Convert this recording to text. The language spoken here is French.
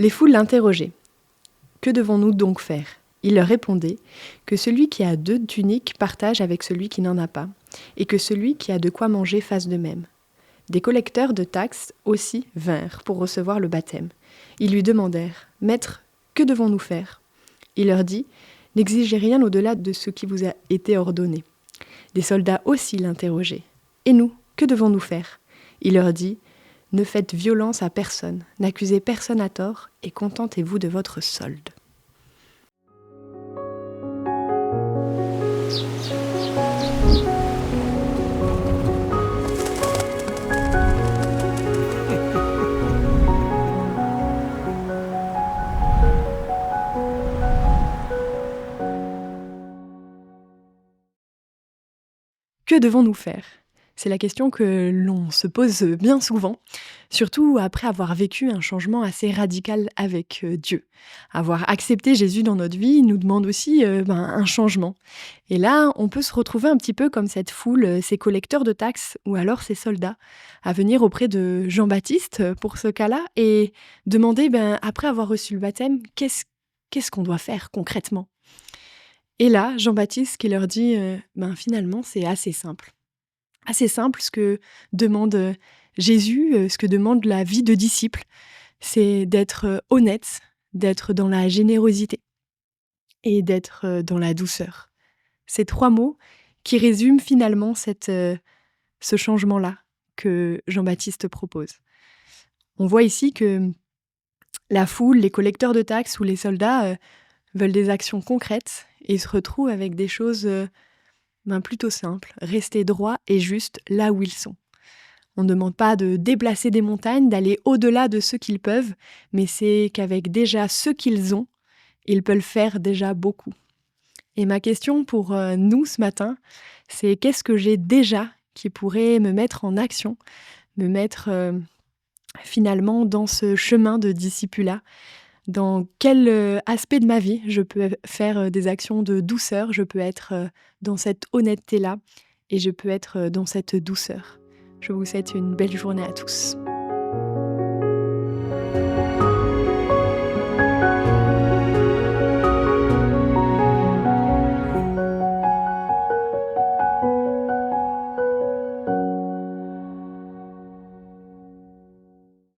Les foules l'interrogeaient. Que devons-nous donc faire ? Il leur répondait que celui qui a 2 tuniques partage avec celui qui n'en a pas, et que celui qui a de quoi manger fasse de même. Des collecteurs de taxes aussi vinrent pour recevoir le baptême. Ils lui demandèrent : « Maître, que devons-nous faire ?» Il leur dit : « N'exigez rien au-delà de ce qui vous a été ordonné. » Des soldats aussi l'interrogeaient. « Et nous, que devons-nous faire ?» Il leur dit : « Ne faites violence à personne, n'accusez personne à tort, et contentez-vous de votre solde. » Que devons-nous faire ? C'est la question que l'on se pose bien souvent, surtout après avoir vécu un changement assez radical avec Dieu. Avoir accepté Jésus dans notre vie nous demande aussi un changement. Et là, on peut se retrouver un petit peu comme cette foule, ces collecteurs de taxes ou alors ces soldats, à venir auprès de Jean-Baptiste pour ce cas-là et demander, après avoir reçu le baptême, qu'est-ce qu'on doit faire concrètement ? Et là, Jean-Baptiste qui leur dit, finalement, c'est assez simple. Assez simple ce que demande Jésus, ce que demande la vie de disciple, c'est d'être honnête, d'être dans la générosité et d'être dans la douceur. Ces 3 mots qui résument finalement ce changement-là que Jean-Baptiste propose. On voit ici que la foule, les collecteurs de taxes ou les soldats veulent des actions concrètes et se retrouvent avec des choses plutôt simples, rester droit et juste là où ils sont. On ne demande pas de déplacer des montagnes, d'aller au-delà de ce qu'ils peuvent, mais c'est qu'avec déjà ce qu'ils ont, ils peuvent faire déjà beaucoup. Et ma question pour nous ce matin, c'est qu'est-ce que j'ai déjà qui pourrait me mettre en action, me mettre finalement dans ce chemin de discipulat ? Dans quel aspect de ma vie je peux faire des actions de douceur, je peux être dans cette honnêteté-là et je peux être dans cette douceur. Je vous souhaite une belle journée à tous.